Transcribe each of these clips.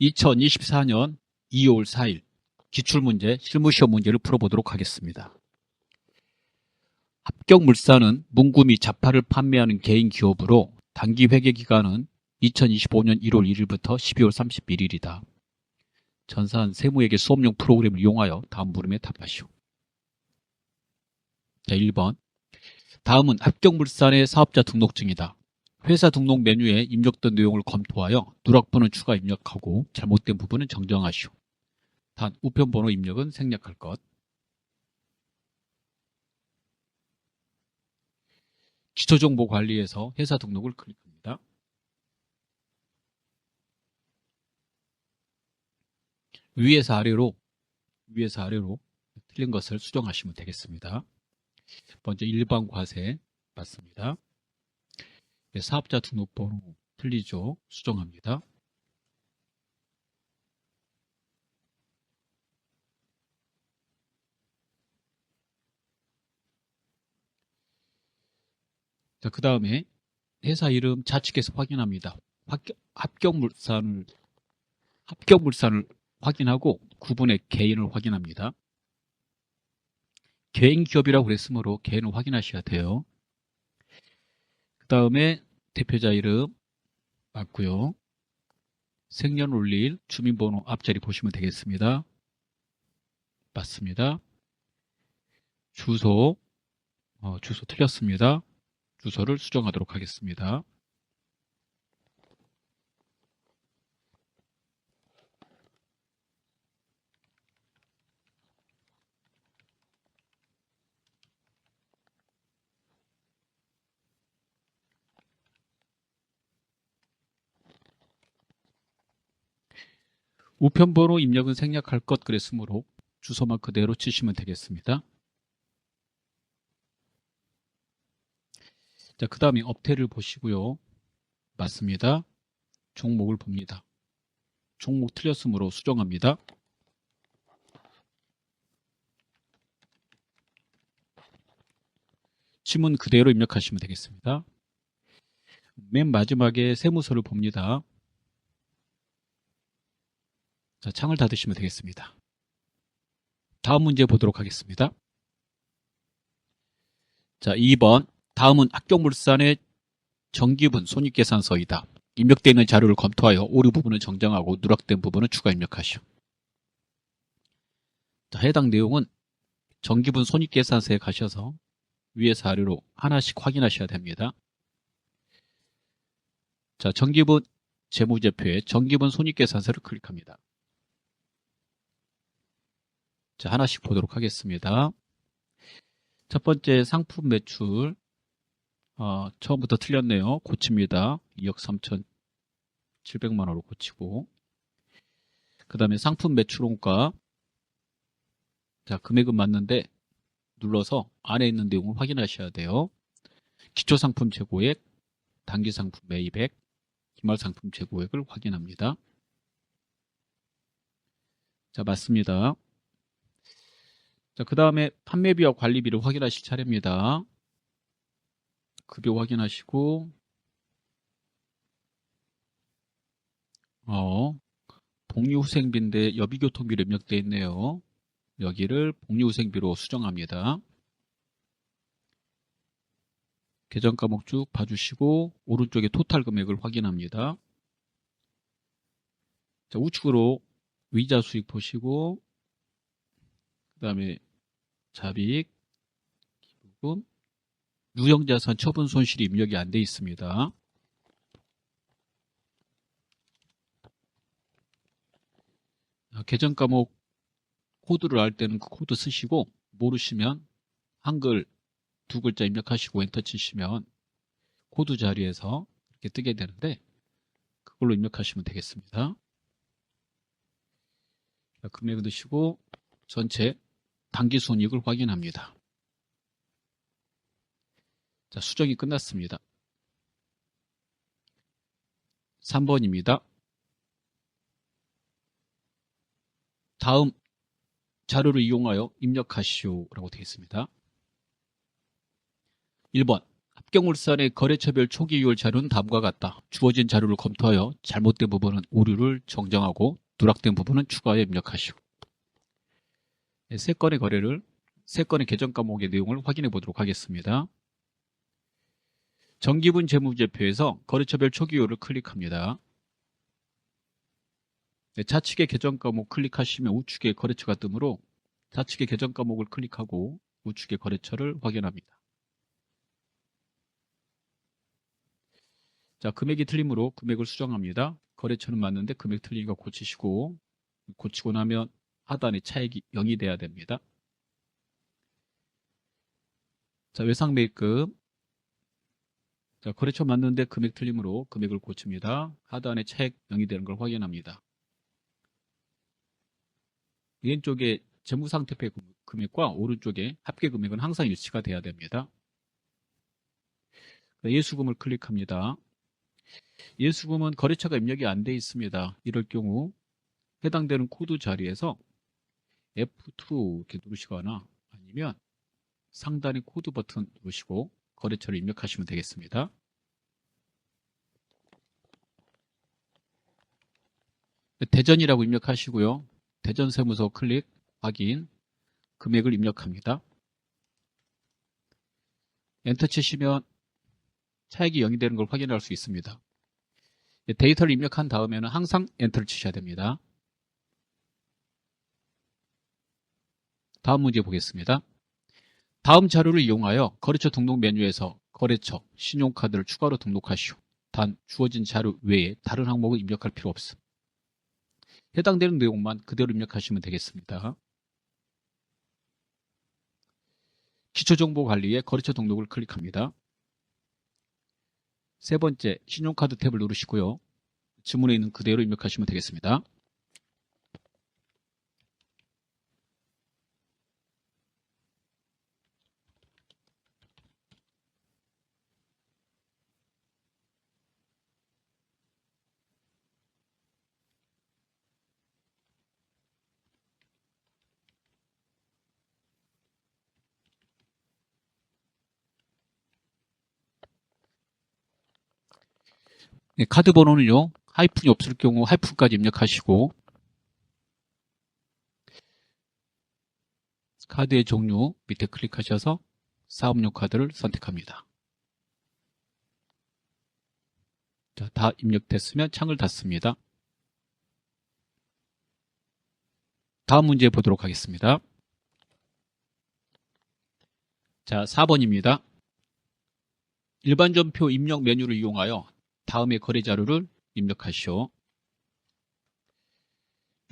2024년 2월 4일 기출문제, 실무시험 문제를 풀어보도록 하겠습니다. 합격물산은 문구 및 자파를 판매하는 개인 기업으로 단기 회계기간은 2025년 1월 1일부터 12월 31일이다. 전산 세무회계 수업용 프로그램을 이용하여 다음 물음에 답하시오. 자, 1번. 다음은 합격물산의 사업자 등록증이다. 회사 등록 메뉴에 입력된 내용을 검토하여 누락번호 추가 입력하고 잘못된 부분은 정정하시오. 단, 우편번호 입력은 생략할 것. 기초정보관리에서 회사 등록을 클릭합니다. 위에서 아래로 틀린 것을 수정하시면 되겠습니다. 먼저 일반 과세 맞습니다. 사업자 등록번호 틀리죠? 수정합니다. 자, 그 다음에 회사 이름 좌측에서 확인합니다. 합격물산을 확인하고 구분의 개인을 확인합니다. 개인 기업이라고 그랬으므로 개인을 확인하셔야 돼요. 그 다음에 대표자 이름 맞고요. 생년월일, 주민번호 앞자리 보시면 되겠습니다. 맞습니다. 주소 틀렸습니다. 주소를 수정하도록 하겠습니다. 우편번호 입력은 생략할 것 그랬으므로 주소만 그대로 치시면 되겠습니다. 자, 그 다음에 업태를 보시고요. 맞습니다. 종목을 봅니다. 종목 틀렸으므로 수정합니다. 지문 그대로 입력하시면 되겠습니다. 맨 마지막에 세무서를 봅니다. 자, 창을 닫으시면 되겠습니다. 다음 문제 보도록 하겠습니다. 자, 2번. 다음은 합격물산의 정기분 손익계산서이다. 입력되어 있는 자료를 검토하여 오류 부분을 정정하고 누락된 부분은 추가 입력하시오. 자, 해당 내용은 정기분 손익계산서에 가셔서 위에서 아래로 하나씩 확인하셔야 됩니다. 자, 정기분 재무제표에 정기분 손익계산서를 클릭합니다. 자, 하나씩 보도록 하겠습니다. 첫 번째 상품 매출 처음부터 틀렸네요. 고칩니다. 2억 3,700만 원으로 고치고, 그 다음에 상품 매출원가, 자, 금액은 맞는데 눌러서 안에 있는 내용을 확인하셔야 돼요. 기초상품 재고액, 단기상품 매입액, 기말상품 재고액을 확인합니다. 자, 맞습니다. 자, 그 다음에 판매비와 관리비를 확인하실 차례입니다. 급여 확인하시고, 복리후생비인데 여비교통비로 입력되어 있네요. 여기를 복리후생비로 수정합니다. 계정 과목 쭉 봐주시고 오른쪽에 토탈 금액을 확인합니다. 자, 우측으로 위자 수익 보시고, 그 다음에 잡익, 기부금, 유형자산 처분 손실이 입력이 안 돼 있습니다. 계정 과목 코드를 알 때는 그 코드 쓰시고, 모르시면 한글 두 글자 입력하시고 엔터 치시면 코드 자리에서 이렇게 뜨게 되는데 그걸로 입력하시면 되겠습니다. 자, 금액을 넣으시고 전체 당기순이익을 확인합니다. 자, 수정이 끝났습니다. 3번입니다. 다음 자료를 이용하여 입력하시오 라고 되어 있습니다. 1번 합경울산의 거래처별 초기이율 자료는 다음과 같다. 주어진 자료를 검토하여 잘못된 부분은 오류를 정정하고 누락된 부분은 추가하여 입력하시오. 세 건의 거래를, 세 건의 계정 과목의 내용을 확인해 보도록 하겠습니다. 정기분 재무제표에서 거래처별 초기이율을 클릭합니다. 좌측의 계정 과목 클릭하시면 우측에 거래처가 뜨므로 좌측의 계정 과목을 클릭하고 우측의 거래처를 확인합니다. 자, 금액이 틀리므로 금액을 수정합니다. 거래처는 맞는데 금액 틀리니까 고치시고, 고치고 나면 하단에 차액이 0이 돼야 됩니다. 자, 외상매입금. 자, 거래처 맞는데 금액 틀리므로 금액을 고칩니다. 하단에 차액 0이 되는 걸 확인합니다. 왼쪽에 재무상태표 금액과 오른쪽에 합계 금액은 항상 일치가 돼야 됩니다. 예수금을 클릭합니다. 예수금은 거래처가 입력이 안 돼 있습니다. 이럴 경우 해당되는 코드 자리에서 F2 이렇게 누르시거나 아니면 상단의 코드 버튼 누르시고 거래처를 입력하시면 되겠습니다. 대전이라고 입력하시고요. 대전세무서 클릭, 확인, 금액을 입력합니다. 엔터 치시면 차액이 0이 되는 걸 확인할 수 있습니다. 데이터를 입력한 다음에는 항상 엔터를 치셔야 됩니다. 다음 문제 보겠습니다. 다음 자료를 이용하여 거래처 등록 메뉴에서 거래처, 신용카드를 추가로 등록하시오. 단 주어진 자료 외에 다른 항목을 입력할 필요 없음. 해당되는 내용만 그대로 입력하시면 되겠습니다. 기초정보관리에 거래처 등록을 클릭합니다. 세 번째, 신용카드 탭을 누르시고요. 지문에 있는 그대로 입력하시면 되겠습니다. 네, 카드 번호는요, 하이픈이 없을 경우 하이픈까지 입력하시고, 카드의 종류 밑에 클릭하셔서 사업용 카드를 선택합니다. 자, 다 입력됐으면 창을 닫습니다. 다음 문제 보도록 하겠습니다. 자, 4번입니다. 일반 전표 입력 메뉴를 이용하여 다음의 거래 자료를 입력하시오.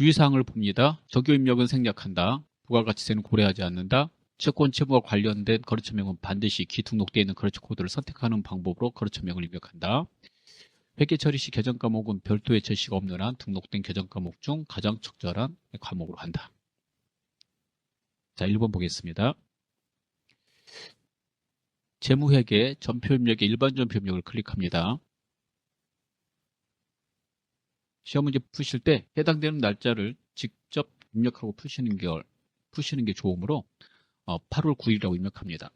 유의사항을 봅니다. 적요 입력은 생략한다. 부가가치세는 고려하지 않는다. 채권 채무와 관련된 거래처명은 반드시 기등록되어 있는 거래처 코드를 선택하는 방법으로 거래처명을 입력한다. 회계 처리 시 계정 과목은 별도의 제시가 없는 한 등록된 계정 과목 중 가장 적절한 과목으로 한다. 자, 1번 보겠습니다. 재무회계 전표 입력의 일반 전표 입력을 클릭합니다. 시험 문제 푸실 때 해당되는 날짜를 직접 입력하고 푸시는 게 좋으므로 8월 9일이라고 입력합니다.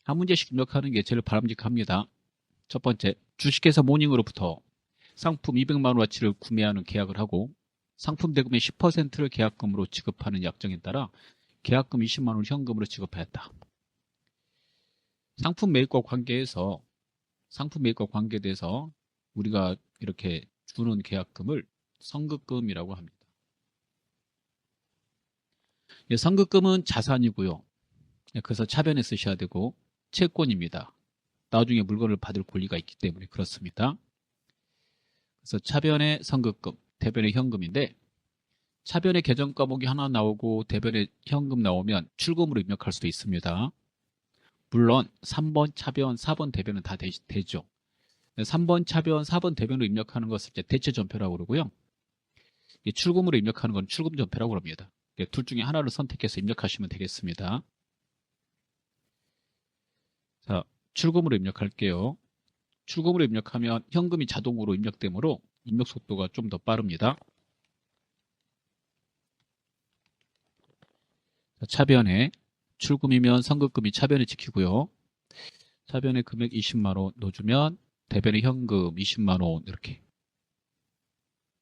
한 문제씩 입력하는 게 제일 바람직합니다. 첫 번째, 주식회사 모닝으로부터 상품 200만 원어치를 구매하는 계약을 하고 상품 대금의 10%를 계약금으로 지급하는 약정에 따라 계약금 20만 원을 현금으로 지급하였다. 상품 매입과 관계돼서 우리가 이렇게 주는 계약금을 선급금이라고 합니다. 선급금은 자산이고요. 그래서 차변에 쓰셔야 되고 채권입니다. 나중에 물건을 받을 권리가 있기 때문에 그렇습니다. 그래서 차변의 선급금, 대변의 현금인데 차변의 계정 과목이 하나 나오고 대변의 현금 나오면 출금으로 입력할 수도 있습니다. 물론 3번 차변, 4번 대변은 다 되죠. 3번 차변, 4번 대변으로 입력하는 것을 이제 대체 전표라고 그러고요. 출금으로 입력하는 건 출금 전표라고 합니다. 둘 중에 하나를 선택해서 입력하시면 되겠습니다. 자, 출금으로 입력할게요. 출금으로 입력하면 현금이 자동으로 입력되므로 입력 속도가 좀 더 빠릅니다. 자, 차변에 출금이면 선급금이 차변에 지키고요. 차변의 금액 20만원 넣어주면 대변의 현금 20만원 이렇게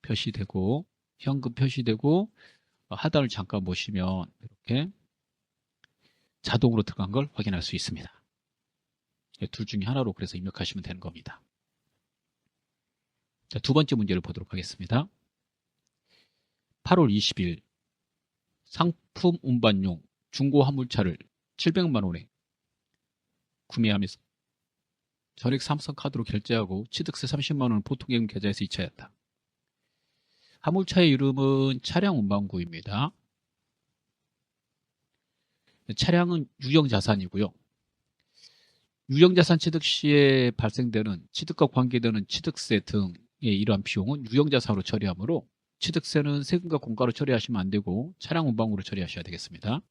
표시되고, 현금 표시되고, 하단을 잠깐 보시면 이렇게 자동으로 들어간 걸 확인할 수 있습니다. 둘 중에 하나로 그래서 입력하시면 되는 겁니다. 자, 두 번째 문제를 보도록 하겠습니다. 8월 20일 상품 운반용 중고 화물차를 700만 원에 구매하면서 전액 삼성카드로 결제하고 취득세 30만 원을 보통예금 계좌에서 이체하였다. 화물차의 이름은 차량 운반구입니다. 차량은 유형자산이고요. 유형자산 취득 시에 발생되는 취득과 관계되는 취득세 등의 이러한 비용은 유형자산으로 처리하므로 취득세는 세금과 공과로 처리하시면 안 되고 차량 운반구로 처리하셔야 되겠습니다.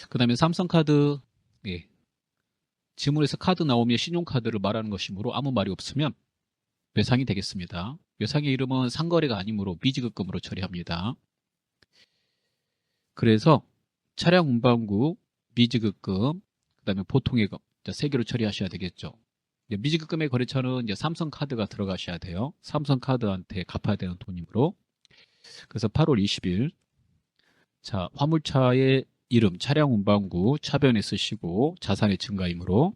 그 다음에 삼성카드, 지문에서 카드 나오면 신용카드를 말하는 것이므로 아무 말이 없으면 외상이 되겠습니다. 외상의 이름은 상거래가 아니므로 미지급금으로 처리합니다. 그래서 차량 운반구, 미지급금, 그 다음에 보통예금, 세 개로 처리하셔야 되겠죠. 미지급금의 거래처는 이제 삼성카드가 들어가셔야 돼요. 삼성카드한테 갚아야 되는 돈이므로. 그래서 8월 20일, 자, 화물차의 이름, 차량 운반구, 차변에 쓰시고 자산의 증가이므로,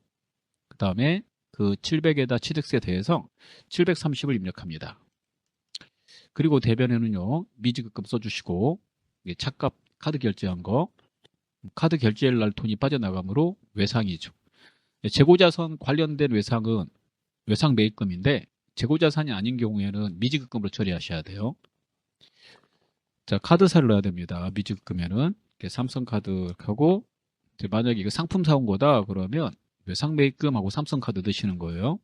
그 다음에 그 700에다 취득세 대해서 730을 입력합니다. 그리고 대변에는요, 미지급금 써주시고, 차값 카드 결제한 거, 카드 결제일 날 돈이 빠져나가므로 외상이죠. 재고자산 관련된 외상은 외상 매입금인데 재고자산이 아닌 경우에는 미지급금으로 처리하셔야 돼요. 자, 카드사를 넣어야 됩니다. 미지급금에는 삼성카드하고 만약에 이거 상품 사온 거다 그러면 외상 매입금하고 삼성카드 넣으시는 거예요.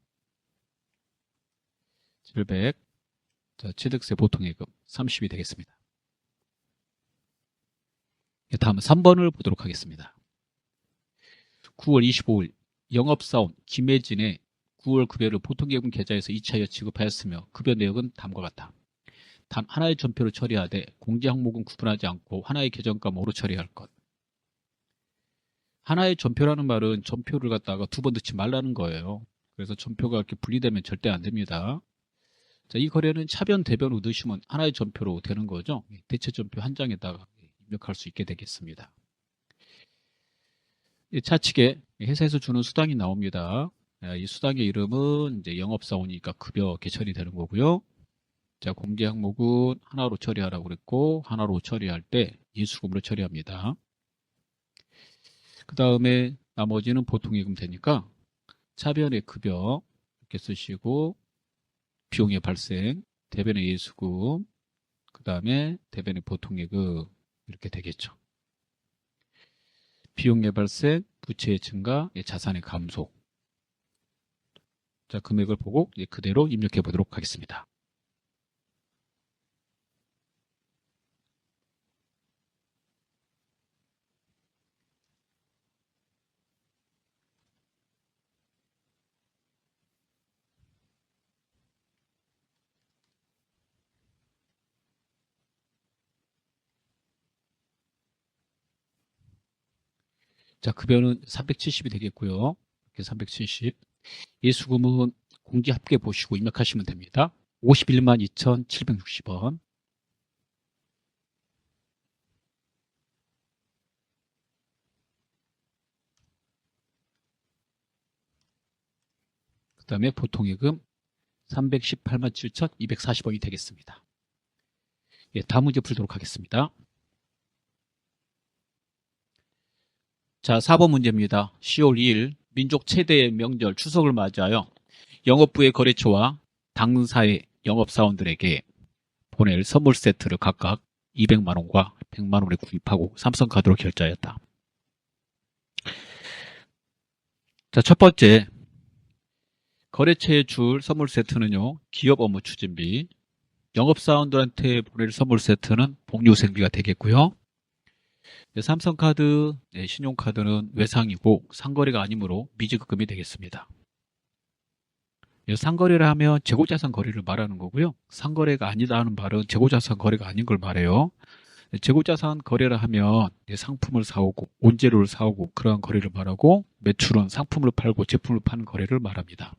700, 자, 취득세 보통예금 30이 되겠습니다. 다음 3번을 보도록 하겠습니다. 9월 25일 영업사원 김혜진의 9월 급여를 보통예금 계좌에서 2차여 지급하였으며 급여 내역은 다음과 같다. 단 하나의 전표로 처리하되 공제 항목은 구분하지 않고 하나의 계정과 모로 처리할 것. 하나의 전표라는 말은 전표를 갖다가 두 번 넣지 말라는 거예요. 그래서 전표가 이렇게 분리되면 절대 안 됩니다. 자, 이 거래는 차변, 대변으로 넣으시면 하나의 전표로 되는 거죠. 대체 전표 한 장에다가 입력할 수 있게 되겠습니다. 차측에 회사에서 주는 수당이 나옵니다. 이 수당의 이름은 이제 영업사원이니까 급여 개천이 되는 거고요. 자, 공제 항목은 하나로 처리하라고 그랬고 하나로 처리할 때 인수금으로 처리합니다. 그 다음에 나머지는 보통예금 되니까 차변의 급여 이렇게 쓰시고 비용의 발생, 대변의 예수금, 그 다음에 대변의 보통예금 이렇게 되겠죠. 비용의 발생, 부채의 증가, 자산의 감소. 자, 금액을 보고 그대로 입력해 보도록 하겠습니다. 자, 급여는 370이 되겠고요. 이렇게 370. 예수금은 공제 합계 보시고 입력하시면 됩니다. 51만 2,760원. 그 다음에 보통예금 318만 7,240원이 되겠습니다. 다음 문제 풀도록 하겠습니다. 자, 4번 문제입니다. 10월 2일 민족 최대의 명절 추석을 맞이하여 영업부의 거래처와 당사의 영업사원들에게 보낼 선물 세트를 각각 200만 원과 100만 원에 구입하고 삼성카드로 결제하였다. 자, 첫 번째 거래처에 줄 선물 세트는요, 기업 업무 추진비, 영업사원들한테 보낼 선물 세트는 복리후생비가 되겠고요. 삼성카드, 신용카드는 외상이고 상거래가 아니므로 미지급금이 되겠습니다. 상거래를 하면 재고자산 거래를 말하는 거고요. 상거래가 아니다 하는 말은 재고자산 거래가 아닌 걸 말해요. 재고자산 거래를 하면 상품을 사오고 원재료를 사오고 그러한 거래를 말하고, 매출은 상품을 팔고 제품을 파는 거래를 말합니다.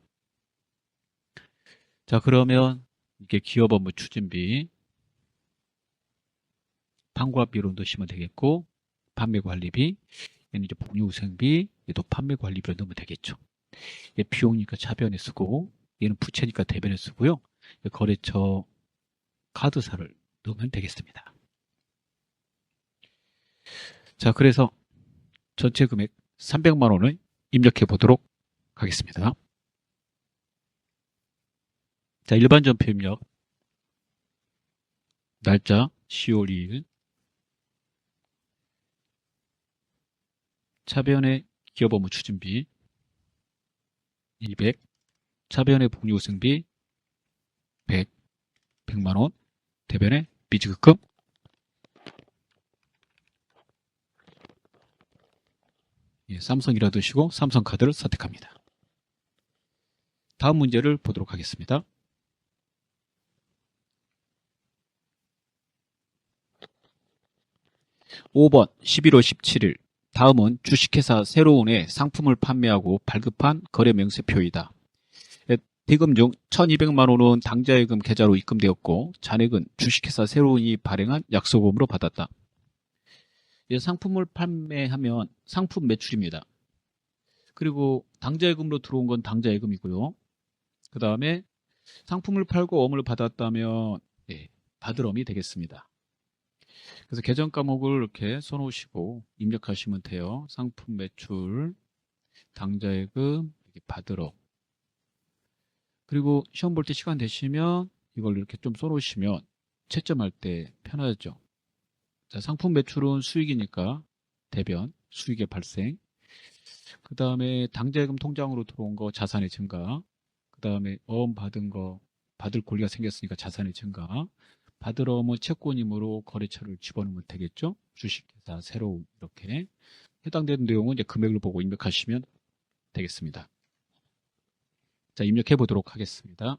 자, 그러면 이게 기업 업무 추진비, 판관비로 넣으시면 되겠고, 판매관리비, 얘는 이제 복리후생비, 얘도 판매관리비로 넣으면 되겠죠. 얘 비용이니까 차변에 쓰고, 얘는 부채니까 대변에 쓰고요. 거래처 카드사를 넣으면 되겠습니다. 자, 그래서 전체 금액 300만 원을 입력해 보도록 하겠습니다. 자, 일반 전표 입력. 날짜 10월 2일. 차변의 기업 업무 추진비 200, 차변의 복리후생비 100, 100만 원, 대변의 미지급금 삼성이라 드시고 삼성카드를 선택합니다. 다음 문제를 보도록 하겠습니다. (5번) 11월 17일 다음은 주식회사 새로운에 상품을 판매하고 발급한 거래 명세표이다. 대금 중 1200만 원은 당좌예금 계좌로 입금되었고 잔액은 주식회사 새로운이 발행한 약속금으로 받았다. 상품을 판매하면 상품 매출입니다. 그리고 당좌예금으로 들어온 건 당좌예금이고요. 그 다음에 상품을 팔고 어음을 받았다면 받을어음이 되겠습니다. 그래서 계정 과목을 이렇게 써놓으시고 입력하시면 돼요. 상품 매출, 당좌예금, 받을어음. 그리고 시험 볼 때 시간 되시면 이걸 이렇게 좀 써놓으시면 채점할 때 편하죠. 자, 상품 매출은 수익이니까 대변, 수익의 발생. 그 다음에 당좌예금 통장으로 들어온 거 자산의 증가. 그 다음에 어음 받은 거 받을 권리가 생겼으니까 자산의 증가. 받을어음은 채권이므로 거래처를 집어넣으면 되겠죠. 주식회사 새로운 이렇게 해당되는 내용은 이제 금액을 보고 입력하시면 되겠습니다. 자, 입력해 보도록 하겠습니다.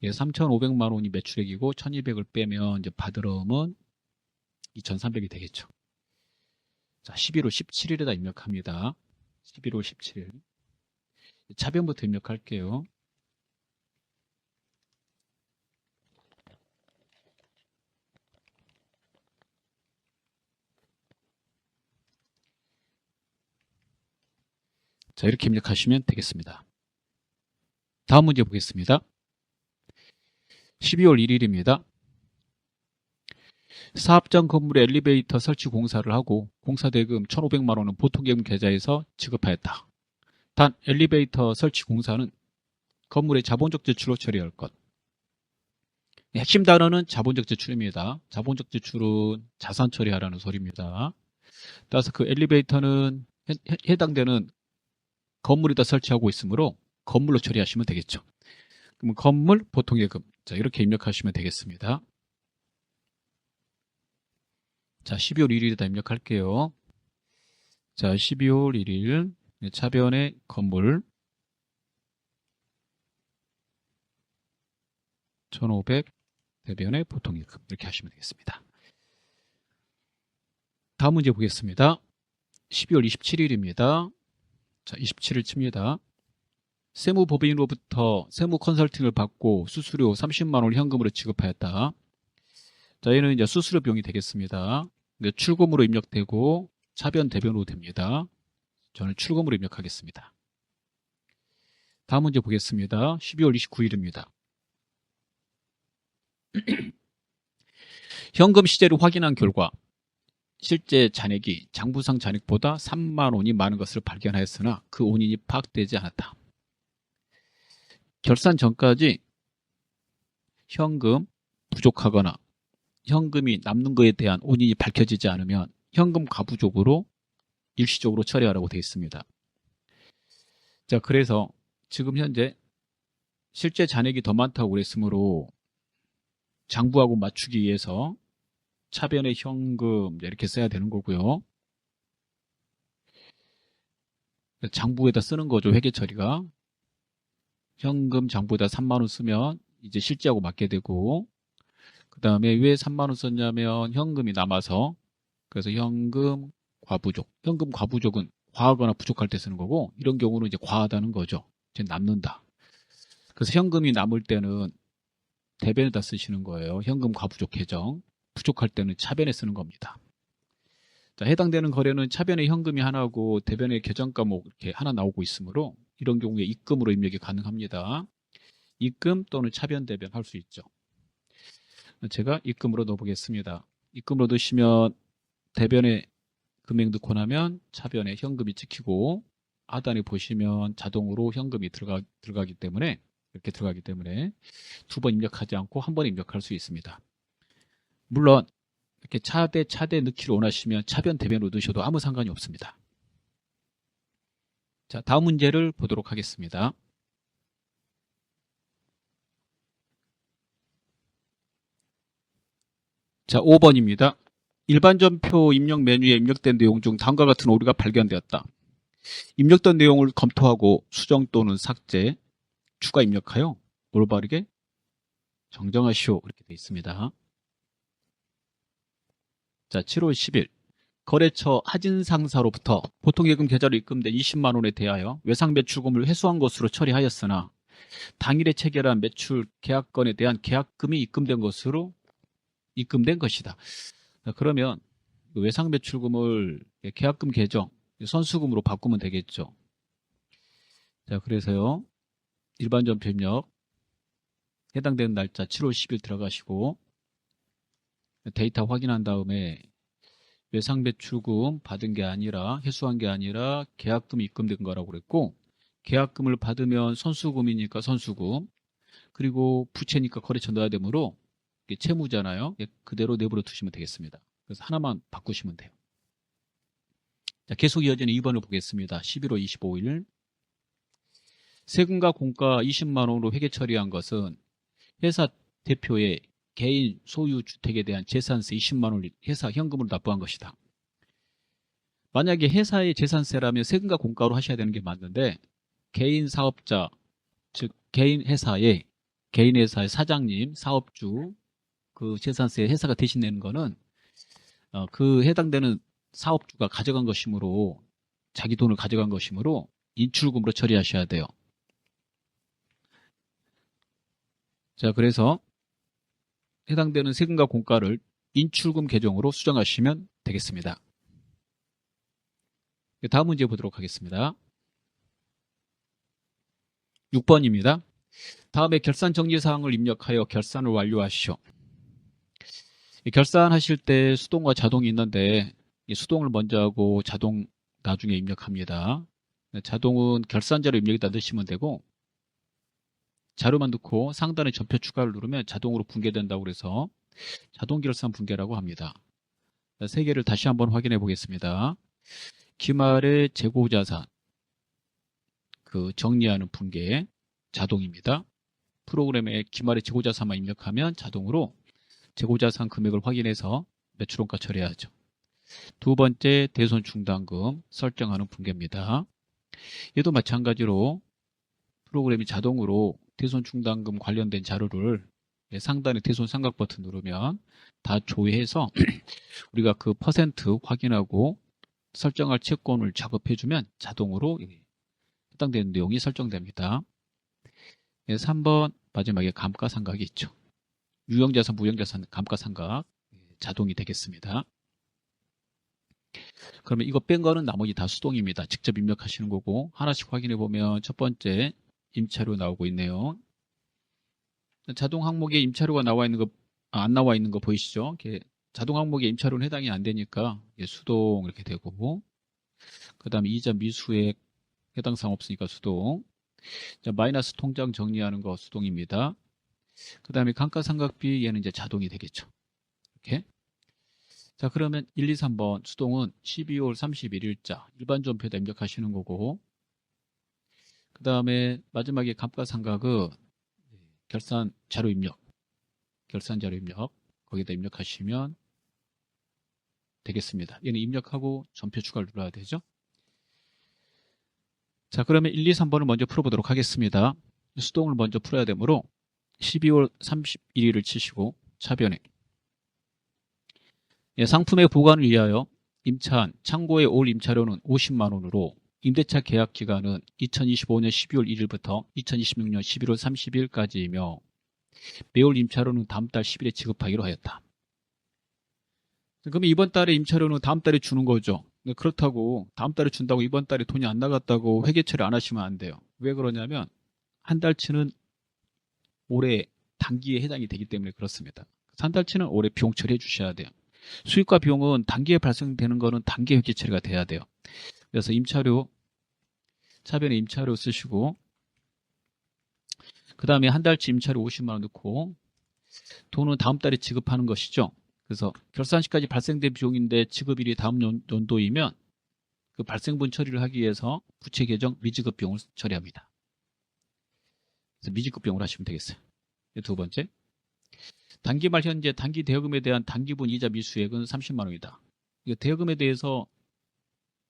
3,500만 원이 매출액이고 1,200을 빼면 이제 받을어음은 2,300이 되겠죠. 자, 11월 17일에다 입력합니다. 11월 17일. 차변부터 입력할게요. 자, 이렇게 입력하시면 되겠습니다. 다음 문제 보겠습니다. 12월 1일입니다. 사업장 건물에 엘리베이터 설치 공사를 하고 공사대금 1,500만 원은 보통예금 계좌에서 지급하였다. 단 엘리베이터 설치 공사는 건물의 자본적 지출로 처리할 것. 핵심 단어는 자본적 지출입니다. 자본적 지출은 자산 처리하라는 소리입니다. 따라서 그 엘리베이터는 해당되는 건물에다 설치하고 있으므로 건물로 처리하시면 되겠죠. 그럼 건물 보통예금. 자, 이렇게 입력하시면 되겠습니다. 자, 12월 1일에다 입력할게요. 자, 12월 1일 차변의 건물 1,500 대변의 보통예금 이렇게 하시면 되겠습니다. 다음 문제 보겠습니다. 12월 27일입니다. 자, 27일 칩니다. 세무법인으로부터 세무 컨설팅을 받고 수수료 30만 원을 현금으로 지급하였다. 자, 얘는 이제 수수료 비용이 되겠습니다. 출금으로 입력되고 차변 대변으로 됩니다. 저는 출금으로 입력하겠습니다. 다음 문제 보겠습니다. 12월 29일입니다. 현금 시제를 확인한 결과 실제 잔액이 장부상 잔액보다 3만 원이 많은 것을 발견하였으나 그 원인이 파악되지 않았다. 결산 전까지 현금 부족하거나 현금이 남는 것에 대한 원인이 밝혀지지 않으면 현금 가부족으로 일시적으로 처리하라고 되어 있습니다. 자, 그래서 지금 현재 실제 잔액이 더 많다고 그랬으므로 장부하고 맞추기 위해서 차변의 현금 이렇게 써야 되는 거고요. 장부에다 쓰는 거죠. 회계 처리가. 현금 장부에다 3만 원 쓰면 이제 실제하고 맞게 되고 그 다음에 왜 3만 원 썼냐면 현금이 남아서, 그래서 현금 과부족. 현금 과부족은 과하거나 부족할 때 쓰는 거고, 이런 경우는 이제 과하다는 거죠. 이제 남는다. 그래서 현금이 남을 때는 대변에다 쓰시는 거예요. 현금 과부족 계정. 부족할 때는 차변에 쓰는 겁니다. 자, 해당되는 거래는 차변에 현금이 하나고 대변에 계정 과목 이렇게 하나 나오고 있으므로 이런 경우에 입금으로 입력이 가능합니다. 입금 또는 차변 대변 할 수 있죠. 제가 입금으로 넣어보겠습니다. 입금으로 넣으시면 대변에 금액 넣고 나면 차변에 현금이 찍히고 하단에 보시면 자동으로 현금이 들어가기 때문에 이렇게 들어가기 때문에 두 번 입력하지 않고 한 번 입력할 수 있습니다. 물론 이렇게 차대 넣기를 원하시면 차변 대변으로 넣으셔도 아무 상관이 없습니다. 자, 다음 문제를 보도록 하겠습니다. 자, 5번입니다. 일반 전표 입력 메뉴에 입력된 내용 중 다음과 같은 오류가 발견되었다. 입력된 내용을 검토하고 수정 또는 삭제, 추가 입력하여 올바르게 정정하시오. 이렇게 되어 있습니다. 자, 7월 10일 거래처 하진상사로부터 보통예금 계좌로 입금된 20만 원에 대하여 외상 매출금을 회수한 것으로 처리하였으나 당일에 체결한 매출 계약건에 대한 계약금이 입금된 것이다. 자, 그러면 외상 매출금을 계약금 계정 선수금으로 바꾸면 되겠죠. 자, 그래서요. 일반 전표 입력 해당되는 날짜 7월 10일 들어가시고 데이터 확인한 다음에 외상 매출금 받은 게 아니라 회수한 게 아니라 계약금이 입금된 거라고 그랬고 계약금을 받으면 선수금이니까 선수금 그리고 부채니까 거래처 넣어야 되므로 이게 채무잖아요. 그대로 내버려 두시면 되겠습니다. 그래서 하나만 바꾸시면 돼요. 자, 계속 이어지는 2번을 보겠습니다. 11월 25일 세금과 공과 20만 원으로 회계 처리한 것은 회사 대표의 개인 소유 주택에 대한 재산세 20만 원을 회사 현금으로 납부한 것이다. 만약에 회사의 재산세라면 세금과 공과로 하셔야 되는 게 맞는데 개인 사업자, 즉 개인 회사의 사장님, 사업주 그 재산세 회사가 대신 내는 거는 그 해당되는 사업주가 가져간 것이므로 자기 돈을 가져간 것이므로 인출금으로 처리하셔야 돼요. 자, 그래서 해당되는 세금과 공과를 인출금 계정으로 수정하시면 되겠습니다. 다음 문제 보도록 하겠습니다. 6번입니다. 다음에 결산 정지사항을 입력하여 결산을 완료하시오. 결산하실 때 수동과 자동이 있는데 수동을 먼저 하고 자동 나중에 입력합니다. 자동은 결산자료 입력에다 넣으시면 되고 자료만 넣고 상단에 전표 추가를 누르면 자동으로 붕괴된다고 그래서 자동 결산 붕괴라고 합니다. 세 개를 다시 한번 확인해 보겠습니다. 기말의 재고자산 그 정리하는 붕괴 자동입니다. 프로그램에 기말의 재고자산만 입력하면 자동으로 재고자산 금액을 확인해서 매출원가 처리하죠. 두 번째 대손 충당금 설정하는 붕괴입니다. 얘도 마찬가지로 프로그램이 자동으로 대손 충당금 관련된 자료를 상단에 대손 삼각 버튼 누르면 다 조회해서 우리가 그 퍼센트 확인하고 설정할 채권을 작업해주면 자동으로 해당되는 내용이 설정됩니다. 3번 마지막에 감가상각이 있죠. 유형자산, 무형자산 감가상각 자동이 되겠습니다. 그러면 이거 뺀 거는 나머지 다 수동입니다. 직접 입력하시는 거고 하나씩 확인해 보면 첫 번째 임차료 나오고 있네요. 자동 항목에 임차료가 나와 있는 거, 안 나와 있는 거 보이시죠? 이렇게 자동 항목에 임차료는 해당이 안 되니까 수동 이렇게 되고 그 다음에 이자 미수액 해당 사항 없으니까 수동. 자, 마이너스 통장 정리하는 거 수동입니다. 그 다음에 감가상각비 얘는 이제 자동이 되겠죠. 이렇게. 자, 그러면 1, 2, 3번 수동은 12월 31일자 일반 전표에다 입력하시는 거고 그 다음에 마지막에 감가상각은 결산 자료 입력 거기다 입력하시면 되겠습니다. 얘는 입력하고 전표 추가를 눌러야 되죠. 자, 그러면 1, 2, 3번을 먼저 풀어보도록 하겠습니다. 수동을 먼저 풀어야 되므로 12월 31일을 치시고 차변에 상품의 보관을 위하여 임차한 창고의 올 임차료는 50만 원으로 임대차 계약 기간은 2025년 12월 1일부터 2026년 11월 30일까지이며 매월 임차료는 다음 달 10일에 지급하기로 하였다. 그러면 이번 달에 임차료는 다음 달에 주는 거죠. 그렇다고 다음 달에 준다고 이번 달에 돈이 안 나갔다고 회계 처리 안 하시면 안 돼요. 왜 그러냐면 한 달치는 올해 단기에 해당이 되기 때문에 그렇습니다. 한 달치는 올해 비용 처리해 주셔야 돼요. 수익과 비용은 단기에 발생되는 거는 단기 회계 처리가 돼야 돼요. 그래서 임차료, 차변에 임차료 쓰시고 그 다음에 한 달치 임차료 50만 원 넣고 돈은 다음 달에 지급하는 것이죠. 그래서 결산시까지 발생된 비용인데 지급일이 다음 연도이면 그 발생분 처리를 하기 위해서 부채 계정 미지급 비용을 처리합니다. 그래서 미지급 비용을 하시면 되겠어요. 두 번째, 단기 말 현재 단기 대여금에 대한 단기분 이자 미수액은 30만 원이다. 대여금에 대해서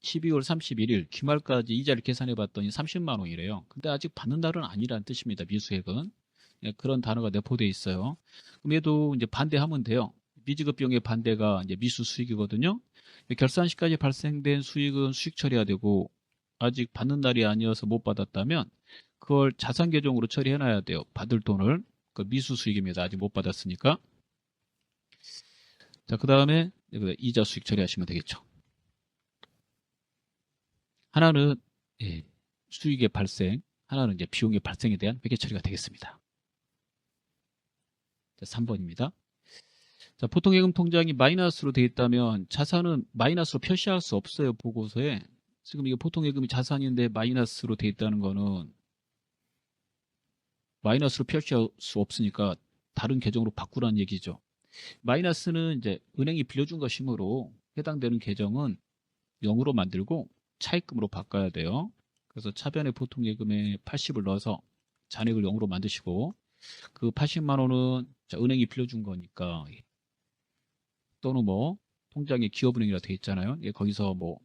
12월 31일 기말까지 이자를 계산해 봤더니 30만 원이래요. 근데 아직 받는 날은 아니라는 뜻입니다. 미수액은. 그런 단어가 내포되어 있어요. 그럼 얘도 이제 반대하면 돼요. 미지급 비용의 반대가 이제 미수 수익이거든요. 결산 시까지 발생된 수익은 수익 처리해야 되고 아직 받는 날이 아니어서 못 받았다면 그걸 자산 계정으로 처리해 놔야 돼요. 받을 돈을. 그 미수 수익입니다. 아직 못 받았으니까. 자, 그 다음에 이자 수익 처리하시면 되겠죠. 하나는 수익의 발생, 하나는 이제 비용의 발생에 대한 회계 처리가 되겠습니다. 자, 3번입니다. 자, 보통예금 통장이 마이너스로 되어 있다면 자산은 마이너스로 표시할 수 없어요. 보고서에. 지금 이게 보통예금이 자산인데 마이너스로 되어 있다는 거는 마이너스로 표시할 수 없으니까 다른 계정으로 바꾸라는 얘기죠. 마이너스는 이제 은행이 빌려준 것이므로 해당되는 계정은 0으로 만들고 차입금으로 바꿔야 돼요. 그래서 차변에 보통예금에 80을 넣어서 잔액을 0으로 만드시고 그 80만 원은 은행이 빌려준 거니까 또는 뭐 통장에 기업은행이라 되어 있잖아요. 거기서 뭐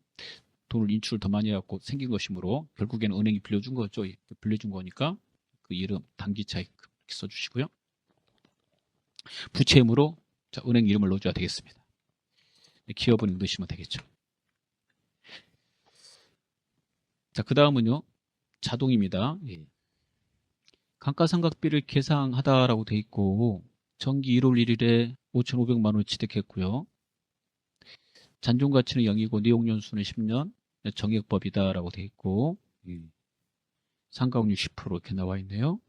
돈을 인출을 더 많이 해갖고 생긴 것이므로 결국에는 은행이 빌려준 거죠. 빌려준 거니까 그 이름 단기 차입금 이렇게 써주시고요. 부채임으로 은행 이름을 넣어줘야 되겠습니다. 기업은행 넣으시면 되겠죠. 자, 그 다음은요. 자동입니다. 감가상각비를 계상하다라고 돼 있고 정기 1월 1일에 5,500만 원을 취득했고요. 잔존가치는 0이고 내용연수는 10년, 정액법이다라고 돼 있고 상각률 10% 이렇게 나와 있네요.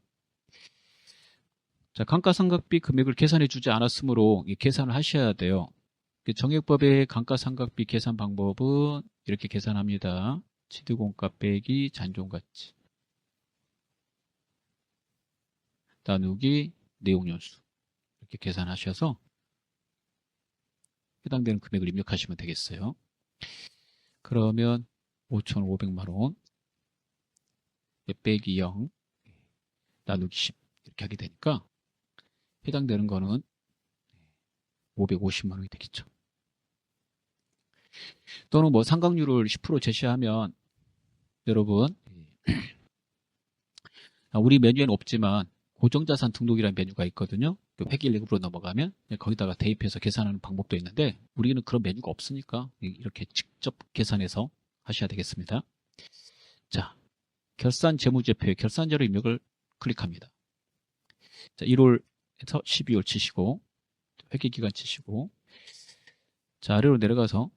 자, 감가상각비 금액을 계산해 주지 않았으므로 계산을 하셔야 돼요. 정액법의 감가상각비 계산 방법은 이렇게 계산합니다. 취득원가 빼기 잔존가치 나누기 내용연수 이렇게 계산하셔서 해당되는 금액을 입력하시면 되겠어요. 그러면 5,500만 원 빼기 0 나누기 10 이렇게 하게 되니까 해당되는 거는 550만 원이 되겠죠. 또는 뭐 상각률을 10% 제시하면 여러분 우리 메뉴에는 없지만 고정자산 등록이라는 메뉴가 있거든요. 회계 1급으로 넘어가면 거기다가 대입해서 계산하는 방법도 있는데 우리는 그런 메뉴가 없으니까 이렇게 직접 계산해서 하셔야 되겠습니다. 자, 결산 재무제표의 결산자료 입력을 클릭합니다. 자, 1월에서 12월 치시고 회계기간 치시고 자, 아래로 내려가서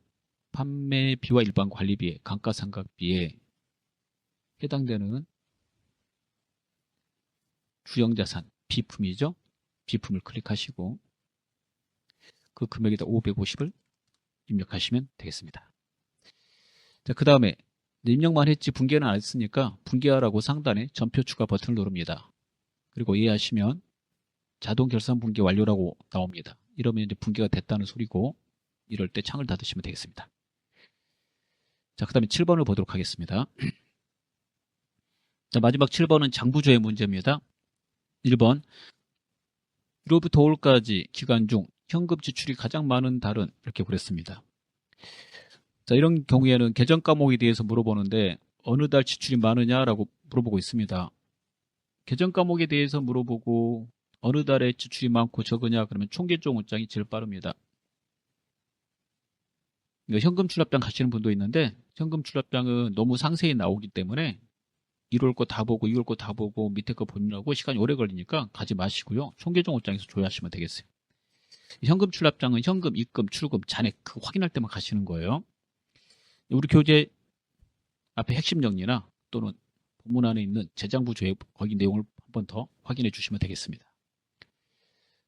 판매비와 일반 관리비에 감가상각비에 해당되는 주형자산 비품이죠. 비품을 클릭하시고 그 금액에다 550을 입력하시면 되겠습니다. 자, 그 다음에 입력만 했지 분개는 안 했으니까 분개하라고 상단에 전표 추가 버튼을 누릅니다. 그리고 이해하시면 자동 결산 분개 완료라고 나옵니다. 이러면 이제 분개가 됐다는 소리고 이럴 때 창을 닫으시면 되겠습니다. 자, 그 다음에 7번을 보도록 하겠습니다. 자, 마지막 7번은 장부조의 문제입니다. 1번 1월부터 5월까지 기간 중 현금 지출이 가장 많은 달은 이렇게 그랬습니다. 자, 이런 경우에는 계정 과목에 대해서 물어보는데 어느 달 지출이 많으냐라고 물어보고 있습니다. 계정 과목에 대해서 물어보고 어느 달에 지출이 많고 적으냐 그러면 총계종 원장이 제일 빠릅니다. 현금 출납장 가시는 분도 있는데 현금 출납장은 너무 상세히 나오기 때문에 1월 거 다 보고 2월 거 다 보고 밑에 거 보느라고 시간이 오래 걸리니까 가지 마시고요. 총계종 원장에서 조회하시면 되겠어요. 현금 출납장은 현금, 입금, 출금, 잔액 그 확인할 때만 가시는 거예요. 우리 교재 앞에 핵심 정리나 또는 본문 안에 있는 재정부 조회 거기 내용을 한 번 더 확인해 주시면 되겠습니다.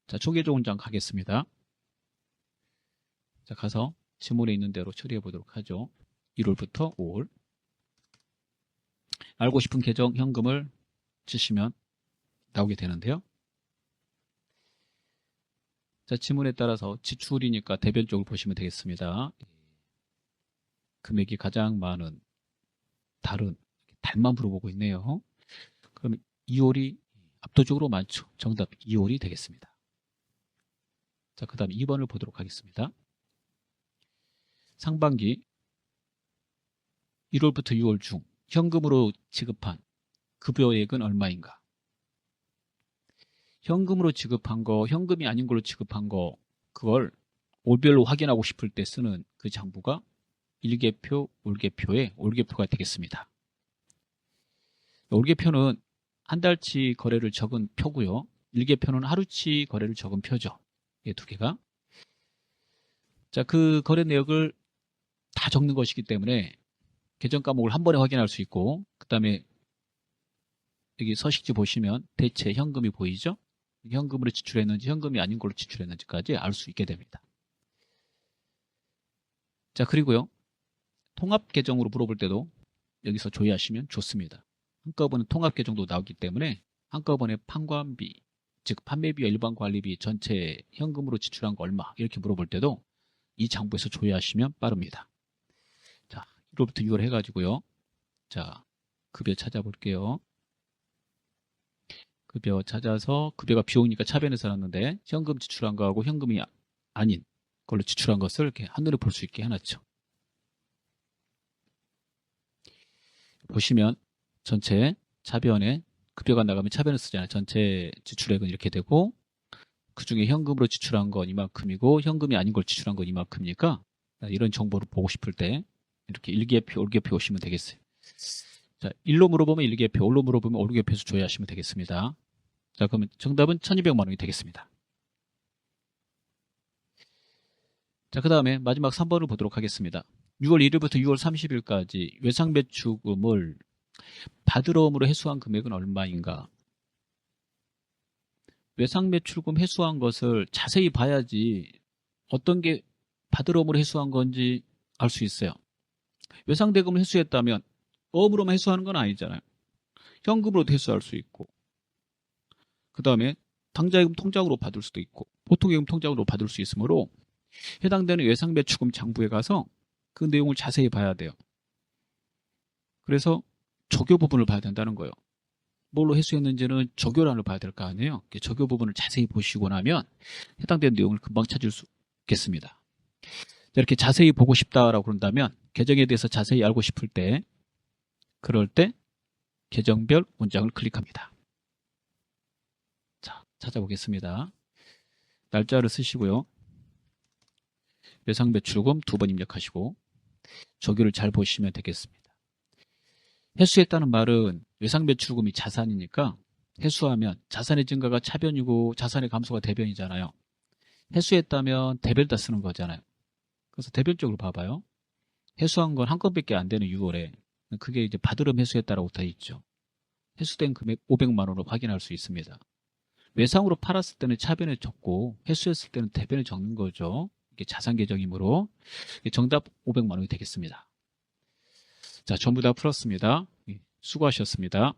자, 총계종 원장 가겠습니다. 자, 가서 지문에 있는 대로 처리해 보도록 하죠. 1월부터 5월. 알고 싶은 계정 현금을 치시면 나오게 되는데요. 자, 지문에 따라서 지출이니까 대변 쪽을 보시면 되겠습니다. 금액이 가장 많은 달은 달만 물어보고 있네요. 그럼 2월이 압도적으로 많죠. 정답 2월이 되겠습니다. 자, 그 다음 2번을 보도록 하겠습니다. 상반기 1월부터 6월 중 현금으로 지급한 급여액은 얼마인가? 현금으로 지급한 거, 현금이 아닌 걸로 지급한 거, 그걸 월별로 확인하고 싶을 때 쓰는 그 장부가 일개표, 월개표의 월개표가 되겠습니다. 월개표는 한 달치 거래를 적은 표고요. 일개표는 하루치 거래를 적은 표죠. 이 두 개가. 자, 그 거래 내역을 다 적는 것이기 때문에 계정 과목을 한 번에 확인할 수 있고, 그 다음에 여기 서식지 보시면 대체 현금이 보이죠? 현금으로 지출했는지 현금이 아닌 걸로 지출했는지까지 알 수 있게 됩니다. 자, 그리고요. 통합 계정으로 물어볼 때도 여기서 조회하시면 좋습니다. 한꺼번에 통합 계정도 나오기 때문에 한꺼번에 판관비, 즉 판매비와 일반 관리비 전체 현금으로 지출한 거 얼마 이렇게 물어볼 때도 이 장부에서 조회하시면 빠릅니다. 자, 1월부터 6월 해가지고요. 자, 급여 찾아볼게요. 급여 찾아서 급여가 비용이니까 차변에서 나왔는데 현금 지출한 거하고 현금이 아닌 걸로 지출한 것을 이렇게 한눈에 볼 수 있게 해놨죠. 보시면 전체 차변에 급여가 나가면 차변을 쓰잖아요. 전체 지출액은 이렇게 되고 그 중에 현금으로 지출한 건 이만큼이고 현금이 아닌 걸 지출한 건 이만큼이니까 이런 정보를 보고 싶을 때 이렇게 일개표, 월개표 오시면 되겠어요. 자, 1로 물어보면 일개표, 5로 물어보면 월개표에서 조회하시면 되겠습니다. 자, 그러면 정답은 1200만 원이 되겠습니다. 자, 그 다음에 마지막 3번을 보도록 하겠습니다. 6월 1일부터 6월 30일까지 외상배출금을 받으러옴으로 해소한 금액은 얼마인가? 외상매출금 해소한 것을 자세히 봐야지 어떤 게 받으러옴으로 해소한 건지 알 수 있어요. 외상대금을 해소했다면 어음으로만 해소하는 건 아니잖아요. 현금으로도 해소할 수 있고 그 다음에 당좌예금 통장으로 받을 수도 있고 보통예금 통장으로 받을 수 있으므로 해당되는 외상매출금 장부에 가서 그 내용을 자세히 봐야 돼요. 그래서 적요 부분을 봐야 된다는 거예요. 뭘로 해소했는지는 적요란을 봐야 될 거 아니에요. 적요 부분을 자세히 보시고 나면 해당되는 내용을 금방 찾을 수 있겠습니다. 이렇게 자세히 보고 싶다라고 그런다면 계정에 대해서 자세히 알고 싶을 때 그럴 때 계정별 문장을 클릭합니다. 자, 찾아보겠습니다. 날짜를 쓰시고요. 외상배출금 2번 입력하시고 적요를 잘 보시면 되겠습니다. 해수했다는 말은 외상배출금이 자산이니까 해수하면 자산의 증가가 차변이고 자산의 감소가 대변이잖아요. 해수했다면 대변다 쓰는 거잖아요. 그래서 대변적으로 봐봐요. 해수한 건 한 건밖에 안 되는 6월에 그게 이제 받으름 해수했다라고 돼 있죠. 해수된 금액 500만 원으로 확인할 수 있습니다. 외상으로 팔았을 때는 차변에 적고 해수했을 때는 대변에 적는 거죠. 이게 자산 계정이므로 정답 500만 원이 되겠습니다. 자, 전부 다 풀었습니다. 수고하셨습니다.